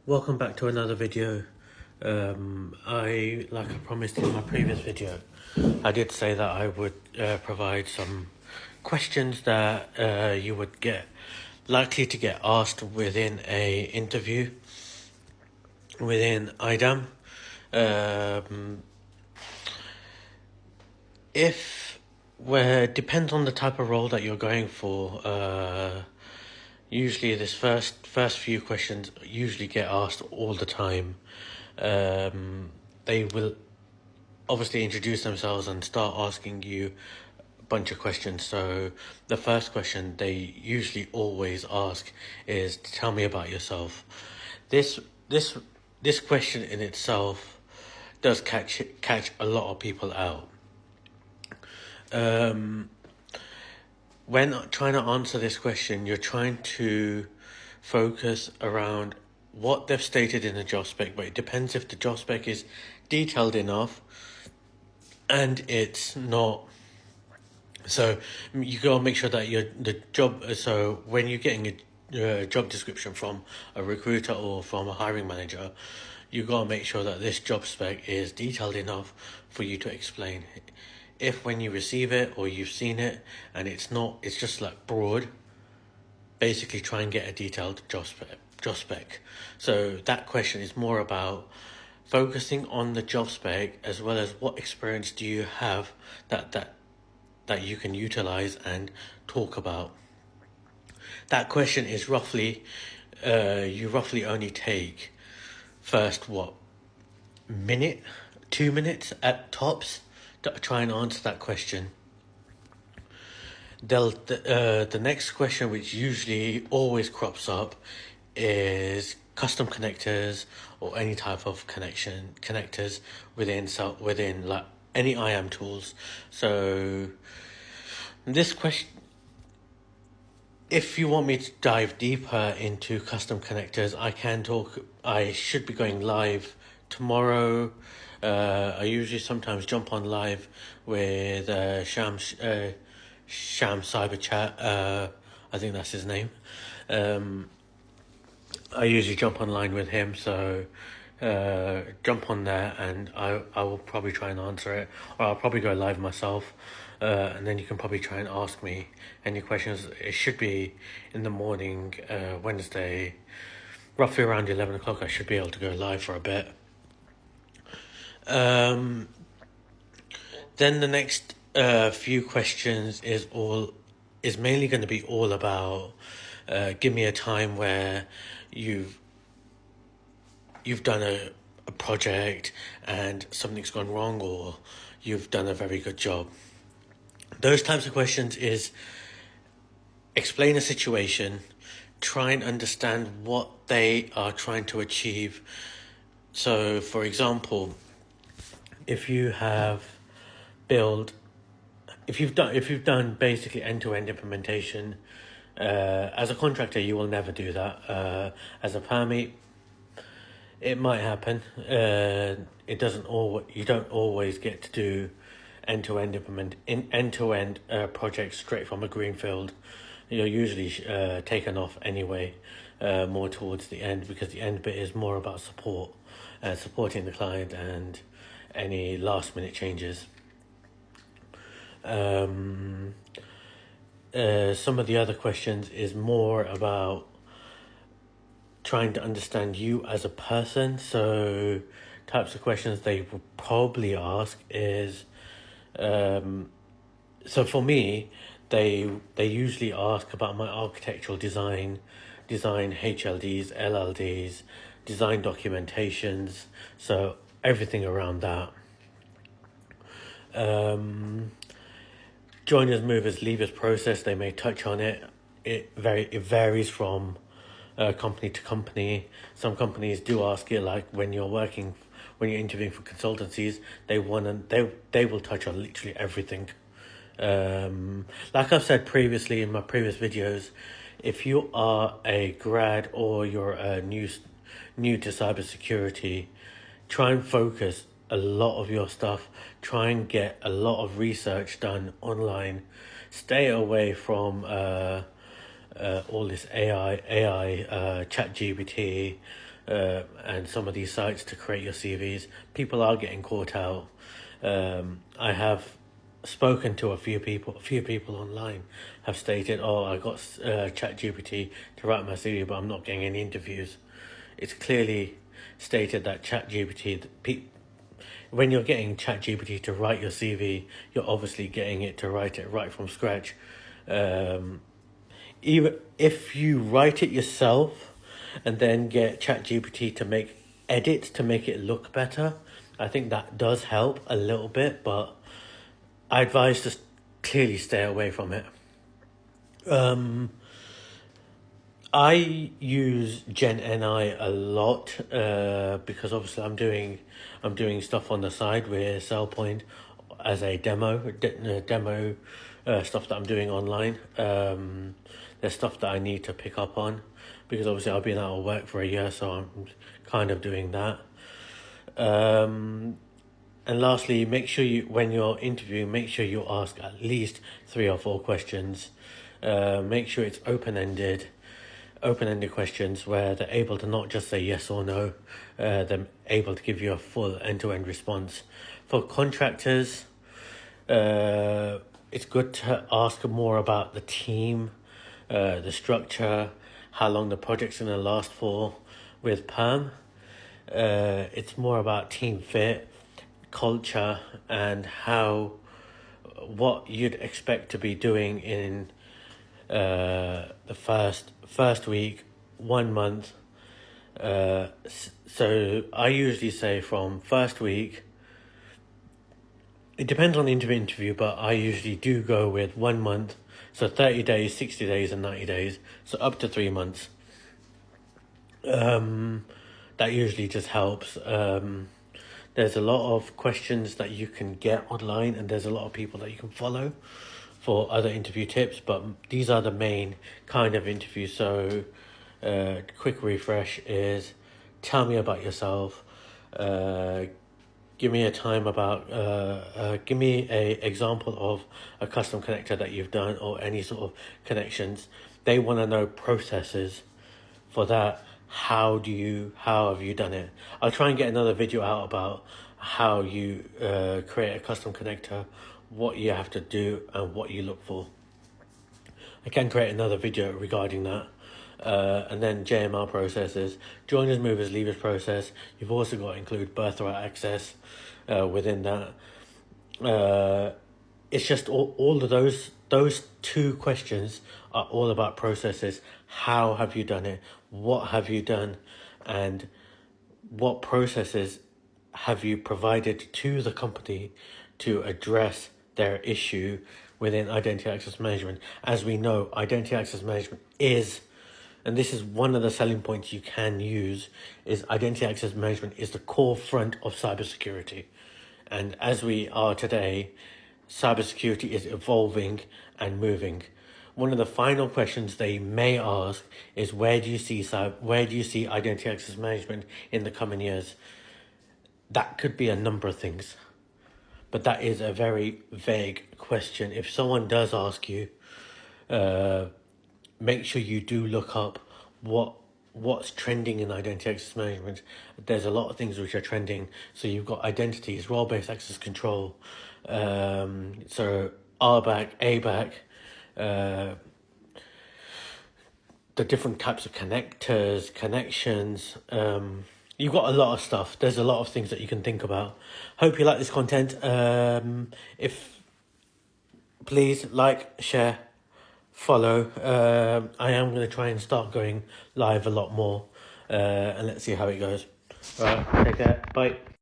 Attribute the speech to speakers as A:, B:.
A: Welcome back to another video. Like I promised in my previous video, I did say that I would provide some questions that you would get likely to get asked within a interview within IDAM. If where depends on the type of role that you're going for. Usually this first few questions usually get asked all the time. They will obviously introduce themselves and start asking you a bunch of questions. So the first question they usually always ask is, tell me about yourself. This question in itself does catch a lot of people out. When trying to answer this question, you're trying to focus around what they've stated in the job spec, but it depends if the job spec is detailed enough and it's not. So you gotta make sure that so when you're getting a job description from a recruiter or from a hiring manager, you gotta make sure that this job spec is detailed enough for you to explain. If when you receive it or you've seen it and it's not, it's just like broad, basically try and get a detailed job spec. So that question is more about focusing on the job spec as well as what experience do you have that you can utilize and talk about. That question is roughly, you roughly only take first, 2 minutes at tops to try and answer that question. The next question, which usually always crops up, is custom connectors or any type of connectors within like any IAM tools. So this question, if you want me to dive deeper into custom connectors, I can talk. I should be going live tomorrow. I usually sometimes jump on live with Sham Cyber Chat. I think that's his name. I usually jump online with him, so jump on there and I will probably try and answer it, or I'll probably go live myself, and then you can probably try and ask me any questions. It should be in the morning, Wednesday, roughly around 11 o'clock. I should be able to go live for a bit. Then the next few questions is mainly going to be all about give me a time where you've done a project and something's gone wrong, or you've done a very good job. Those types of questions is explain a situation, try and understand what they are trying to achieve. So for example, if you've done basically end-to-end implementation, as a contractor you will never do that. As a permit, it might happen. You don't always get to do end-to-end projects straight from a greenfield. You're usually taken off anyway, more towards the end, because the end bit is more about supporting the client and any last minute changes. Some of the other questions is more about trying to understand you as a person. So types of questions they will probably ask is, so for me, they usually ask about my architectural design HLDs, LLDs, design documentations, so everything around that. Joiners, movers, leavers process, they may touch on it. It varies from company to company. Some companies do ask it, like when you're interviewing for consultancies, they will touch on literally everything. Like I've said previously in my previous videos, if you are a grad or you're new to cybersecurity, try and focus a lot of your stuff. Try and get a lot of research done online. Stay away from all this AI, ChatGPT, and some of these sites to create your CVs. People are getting caught out. I have spoken to a few people online have stated, oh, I got ChatGPT to write my CV, but I'm not getting any interviews. It's clearly stated that ChatGPT, when you're getting ChatGPT to write your CV, you're obviously getting it to write it right from scratch. Even if you write it yourself and then get ChatGPT to make edits to make it look better, I think that does help a little bit, but I advise to clearly stay away from it. I use GenNI a lot because obviously I'm doing stuff on the side with SellPoint as a demo stuff that I'm doing online. There's stuff that I need to pick up on because obviously I've been out of work for a year, so I'm kind of doing that. And lastly, make sure when you're interviewing, make sure you ask at least 3 or 4 questions. Make sure it's open-ended questions where they're able to not just say yes or no, they're able to give you a full end-to-end response. For contractors, it's good to ask more about the team, the structure, how long the project's going to last for. With perm, it's more about team fit, culture, and what you'd expect to be doing in the first week, 1 month. So I usually say from first week, it depends on the interview, but I usually do go with 1 month, so 30 days, 60 days and 90 days, so up to 3 months. That usually just helps. There's a lot of questions that you can get online, and there's a lot of people that you can follow for other interview tips, but these are the main kind of interviews. So quick refresh is, tell me about yourself, give me a example of a custom connector that you've done or any sort of connections. They want to know processes for that. How have you done it? I'll try and get another video out about how you create a custom connector, what you have to do and what you look for. I can create another video regarding that. And then JML processes, joiners, movers, leavers process. You've also got to include birthright access within that. It's just all of those 2 questions are all about processes. How have you done it? What have you done? And what processes have you provided to the company to address their issue within identity access management? As we know, identity access management is, and this is one of the selling points you can use, is identity access management is the core front of cybersecurity. And as we are today, cybersecurity is evolving and moving. One of the final questions they may ask is, where do you see identity access management in the coming years? That could be a number of things, but that is a very vague question. If someone does ask you, make sure you do look up what's trending in identity access management. There's a lot of things which are trending. So you've got identities, role-based access control, so RBAC, ABAC, the different types of connectors, connections. You've got a lot of stuff. There's a lot of things that you can think about. Hope you like this content. If please like, share, follow. I am going to try and start going live a lot more, and let's see how it goes. All right, take care. Bye.